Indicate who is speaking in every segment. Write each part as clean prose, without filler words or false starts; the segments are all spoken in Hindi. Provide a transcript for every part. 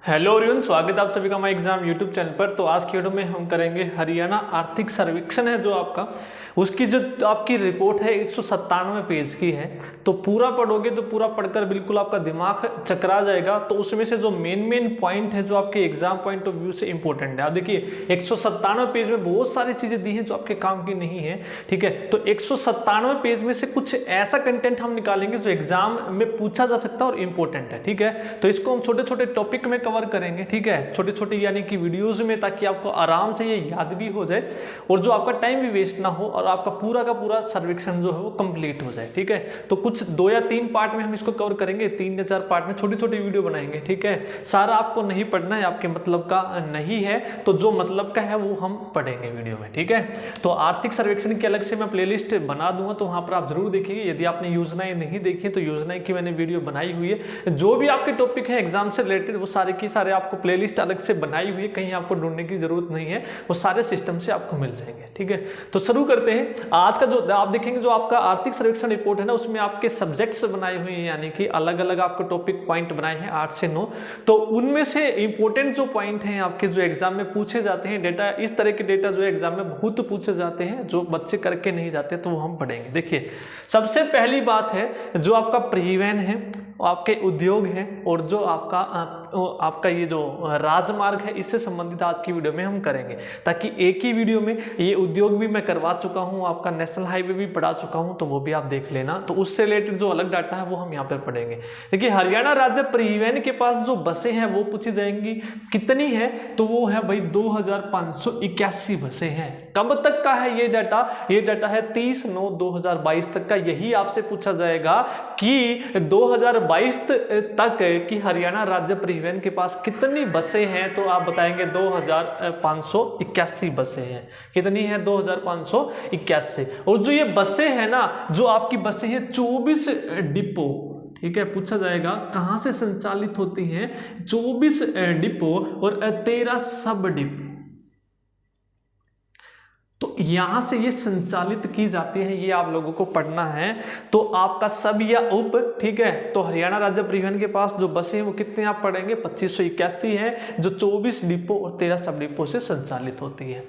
Speaker 1: हेलो एवरीवन, स्वागत है आप सभी का हमारे एग्जाम यूट्यूब चैनल पर। तो आज की वीडियो में हम करेंगे हरियाणा आर्थिक सर्वेक्षण है जो आपका, उसकी जो आपकी रिपोर्ट है 197 पेज की है। तो पूरा पढ़ोगे तो पूरा पढ़कर बिल्कुल आपका दिमाग चकरा जाएगा। तो उसमें से जो मेन पॉइंट है जो आपके एग्जाम पॉइंट ऑफ व्यू से इंपॉर्टेंट है। आप देखिए 197 पेज में बहुत सारी चीजें दी हैं जो आपके काम की नहीं है, ठीक है। तो 197 पेज में से कुछ ऐसा कंटेंट हम निकालेंगे जो एग्जाम में पूछा जा सकता है और इंपॉर्टेंट है, ठीक है। तो इसको हम छोटे छोटे टॉपिक में कवर करेंगे, ठीक है, छोटे छोटे यानी कि वीडियोस में, ताकि आपको आराम से ये याद भी हो जाए और जो आपका टाइम भी वेस्ट ना हो और आपका पूरा का पूरा सर्वेक्षण जो है वो कंप्लीट हो जाए, ठीक है। तो कुछ 2 या 3 पार्ट में हम इसको कवर करेंगे, 3 या 4 पार्ट में छोटी छोटी वीडियो बनाएंगे, ठीक है। सारा आपको नहीं पढ़ना है, आपके मतलब का नहीं है, तो जो मतलब का है वो हम पढ़ेंगे वीडियो में, ठीक है। तो आर्थिक सर्वेक्षण की अलग से मैं प्लेलिस्ट बना दूंगा, तो वहां पर आप जरूर देखिए। यदि आपने योजनाएं नहीं देखी तो योजनाएं की मैंने वीडियो बनाई हुई है। जो भी आपके टॉपिक है एग्जाम से रिलेटेड वो सारे की सारे आपको प्लेलिस्ट अलग से बनाई हुई है, कहीं आपको ढूंढने की जरूरत नहीं है, वो सारे सिस्टम से आपको मिल जाएंगे, ठीक है। तो शुरू करते हैं। आज का जो आप देखेंगे जो आपका आर्थिक सर्वेक्षण रिपोर्ट है ना, उसमें आपके सब्जेक्ट्स बनाए हुए हैं, यानी कि अलग अलग आपको टॉपिक पॉइंट बनाए हैं 8 से 9। तो उनमें से इंपॉर्टेंट जो पॉइंट हैं आपके जो एग्जाम में पूछे जाते हैं, डेटा इस तरह के डेटा जो एग्जाम में बहुत पूछे जाते हैं, जो बच्चे करके नहीं जाते, तो वो हम पढ़ेंगे। देखिए सबसे पहली बात है जो आपका परिवहन है, आपके उद्योग है, और जो आपका ये जो राजमार्ग है, इससे संबंधित आज की वीडियो में हम करेंगे, ताकि एक ही वीडियो में ये उद्योग भी मैं करवा चुका हूँ, आपका नेशनल हाईवे भी पढ़ा चुका हूँ, तो वो भी आप देख लेना। तो उससे रिलेटेड जो अलग डाटा है वो हम यहाँ पर पढ़ेंगे। देखिए हरियाणा राज्य परिवहन के पास जो बसें हैं वो पूछी जाएंगी, कितनी है, तो वो है भाई 2581 बसें हैं। कब तक का है ये डाटा? ये डाटा है 30/9/2022 तक का। यही आपसे पूछा जाएगा कि 2022 तक कि हरियाणा राज्य परिवहन के पास कितनी बसें हैं, तो आप बताएंगे 2581 बसें हैं। कितनी है? 2581। और जो ये बसें हैं ना, जो आपकी बसें हैं 24 डिपो, ठीक है, पूछा जाएगा कहां से संचालित होती हैं। 24 डिपो और 13 सब डिपो, तो यहां से ये संचालित की जाती है, ये आप लोगों को पढ़ना है। तो आपका सब या उप, ठीक है। तो हरियाणा राज्य परिवहन के पास जो बसें हैं वो कितने आप पढ़ेंगे? 2581 है, जो 24 डिपो और 13 सब डिपो से संचालित होती है।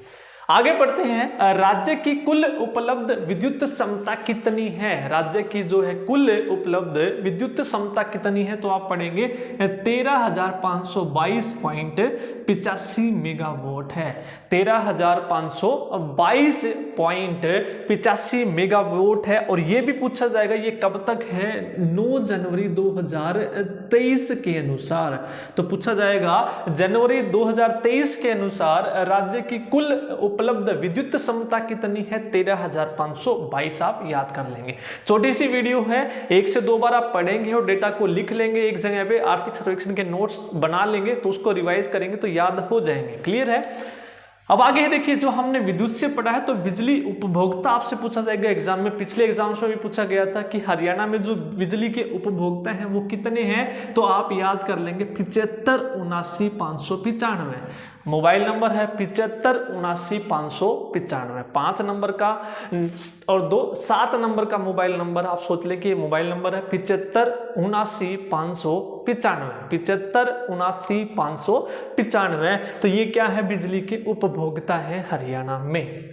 Speaker 1: आगे बढ़ते हैं। राज्य की कुल उपलब्ध विद्युत क्षमता कितनी है? राज्य की जो है कुल उपलब्ध विद्युत क्षमता कितनी है, तो आप पढ़ेंगे 13,522.85 मेगावाट है। 13,522.85 मेगावाट है। और ये भी पूछा जाएगा ये कब तक है? 9 जनवरी 2023 के अनुसार। तो पूछा जाएगा जनवरी 2023 के अनुसार राज्य की कुल उपलब्ध विद्युत क्षमता कितनी है? 13,522 आप याद कर लेंगे। छोटी सी वीडियो है, 1 से 2 बार आप पढ़ेंगे और डेटा को लिख लेंगे एक जगह पे, आर्थिक सर्वेक्षण के नोट्स बना लेंगे, तो उसको रिवाइज करेंगे तो याद हो जाएंगे। क्लियर है? अब आगे है, देखिए जो हमने विद्युत से पढ़ा है, तो बिजली उपभोक्ता आपसे पूछा जाएगा एग्जाम में। पिछले एग्जाम्स में भी पूछा गया था कि हरियाणा में जो बिजली के उपभोक्ता हैं वो कितने हैं, तो आप याद कर लेंगे 75,79,595। मोबाइल नंबर है 75,79,595, 5 नंबर का और 7 नंबर का मोबाइल नंबर। आप सोच ले कि ये मोबाइल नंबर है 75,79,595, 75,79,595। तो ये क्या है? बिजली के उपभोक्ता है हरियाणा में।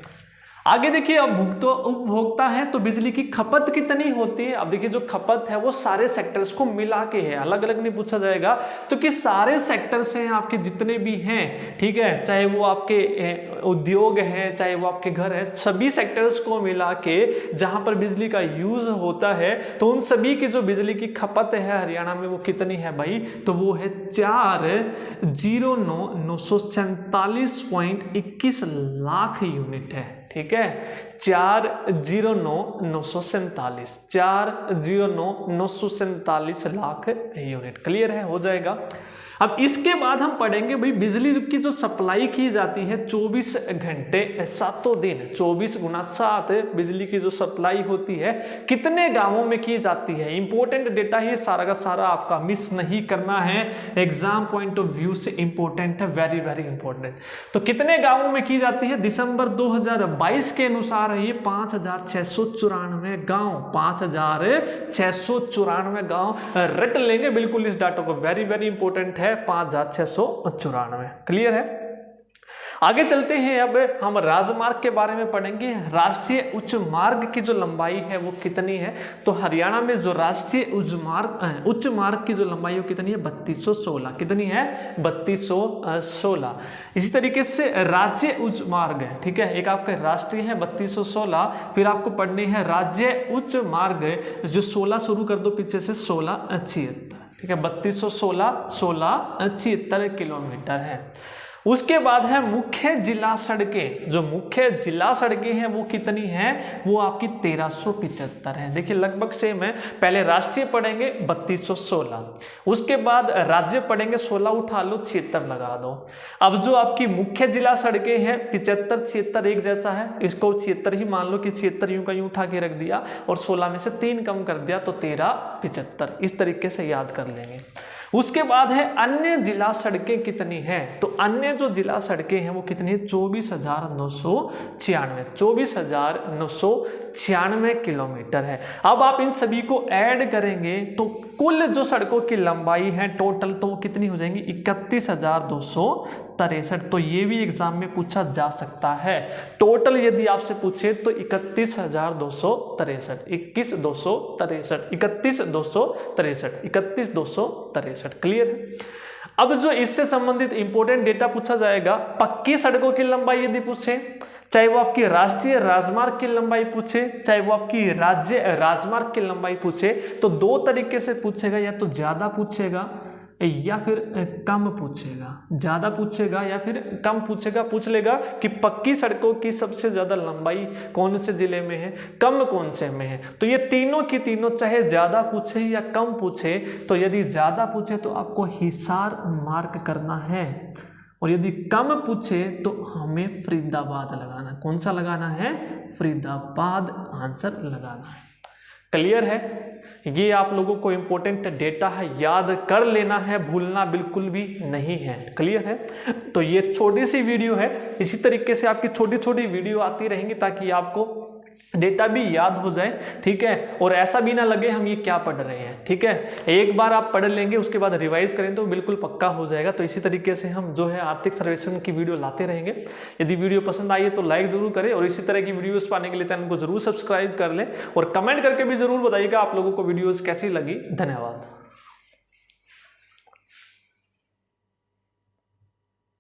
Speaker 1: आगे देखिए, अब उपभोक्ता है तो बिजली की खपत कितनी होती है। अब देखिए जो खपत है वो सारे सेक्टर्स को मिला के है, अलग अलग नहीं पूछा जाएगा। तो कि सारे सेक्टर्स हैं आपके जितने भी हैं, ठीक है, चाहे वो आपके उद्योग है, चाहे वो आपके घर है, सभी सेक्टर्स को मिला के जहां पर बिजली का यूज होता है, तो उन सभी की जो बिजली की खपत है हरियाणा में वो कितनी है भाई? तो वो है 409,947.21 लाख यूनिट है, ठीक है। 409,947, 409,947 लाख यूनिट। क्लियर है? हो जाएगा। अब इसके बाद हम पढ़ेंगे भाई बिजली की जो सप्लाई की जाती है 24 घंटे 7 दिन, 24 × 7 बिजली की जो सप्लाई होती है कितने गांवों में की जाती है। इंपॉर्टेंट डेटा ये सारा का सारा आपका मिस नहीं करना है, एग्जाम पॉइंट ऑफ व्यू से इंपॉर्टेंट है, वेरी वेरी इंपॉर्टेंट। तो कितने गांवों में की जाती है? दिसंबर 2022 के अनुसार है ये 5,694 गांव, 5,694 गांव। रट लेंगे बिल्कुल इस डाटा को, वेरी वेरी इंपॉर्टेंट है। है 5694। क्लियर है। आगे चलते हैं, अब हम राजमार्ग के बारे में पढ़ेंगे। राष्ट्रीय उच्च मार्ग की जो लंबाई है वो कितनी है? तो हरियाणा में जो राष्ट्रीय उच्च मार्ग की जो लंबाई वो कितनी है? 3216। कितनी है? 3216। इसी तरीके से राज्य उच्च मार्ग है, ठीक है, एक आपका राष्ट्रीय है 3216, फिर आपको पढ़नी है राज्य उच्च मार्ग जो 16 शुरू कर दो पीछे से 1676, ठीक है, 3216 1676 किलोमीटर है। उसके बाद है मुख्य जिला सड़कें। जो मुख्य जिला सड़कें हैं वो कितनी हैं? वो आपकी 1375 है। देखिए लगभग सेम है। पहले राष्ट्रीय पढ़ेंगे 3216, उसके बाद राज्य पढ़ेंगे 16 उठा लो 76 लगा दो। अब जो आपकी मुख्य जिला सड़कें हैं 75 76 एक जैसा है, इसको 76 ही मान लो कि 76 यूं का यूं उठा के रख दिया और 16 में से 3 कम कर दिया तो 1375। इस तरीके से याद कर लेंगे। उसके बाद है अन्य जिला सड़कें कितनी हैं? तो अन्य जो जिला सड़कें हैं वो कितनी है? 24,996। 24,996 किलोमीटर है। अब आप इन सभी को ऐड करेंगे तो कुल जो सड़कों की लंबाई है टोटल, तो वो कितनी हो जाएंगी? 31,263। तो ये भी एग्जाम में पूछा जा सकता है। टोटल यदि आपसे पूछे तो 31,263, 21,263, 31,263, 31,263। क्लियर है। अब जो इससे संबंधित इंपॉर्टेंट डेटा पूछा जाएगा, पक्की सड़कों की लंबाई यदि पूछे, चाहे वो आपकी राष्ट्रीय राजमार्ग की लंबाई पूछे, चाहे वो आपकी राज्य राजमार्ग की लंबाई पूछे, तो दो तरीके से पूछेगा, या तो ज्यादा पूछेगा या फिर कम पूछेगा। ज्यादा पूछेगा या फिर कम पूछेगा। पूछ लेगा कि पक्की सड़कों की सबसे ज्यादा लंबाई कौन से जिले में है, कम कौन से में है। तो ये तीनों की तीनों चाहे ज्यादा पूछे या कम पूछे, तो यदि ज्यादा पूछे तो आपको हिसार मार्क करना है, और यदि कम पूछे तो हमें फरीदाबाद लगाना। कौन सा लगाना है? फरीदाबाद आंसर लगाना है। क्लियर है। ये आप लोगों को इंपॉर्टेंट डेटा है, याद कर लेना है, भूलना बिल्कुल भी नहीं है। क्लियर है। तो ये छोटी सी वीडियो है, इसी तरीके से आपकी छोटी छोटी वीडियो आती रहेंगी ताकि आपको डेटा भी याद हो जाए, ठीक है, और ऐसा भी ना लगे हम ये क्या पढ़ रहे हैं। ठीक है, एक बार आप पढ़ लेंगे उसके बाद रिवाइज करें तो बिल्कुल पक्का हो जाएगा। तो इसी तरीके से हम जो है आर्थिक सर्वेक्षण की वीडियो लाते रहेंगे। यदि वीडियो पसंद आई है तो लाइक जरूर करें, और इसी तरह की वीडियोस पाने के लिए चैनल को जरूर सब्सक्राइब कर लें, और कमेंट करके भी जरूर बताइएगा आप लोगों को वीडियोस कैसी लगी। धन्यवाद।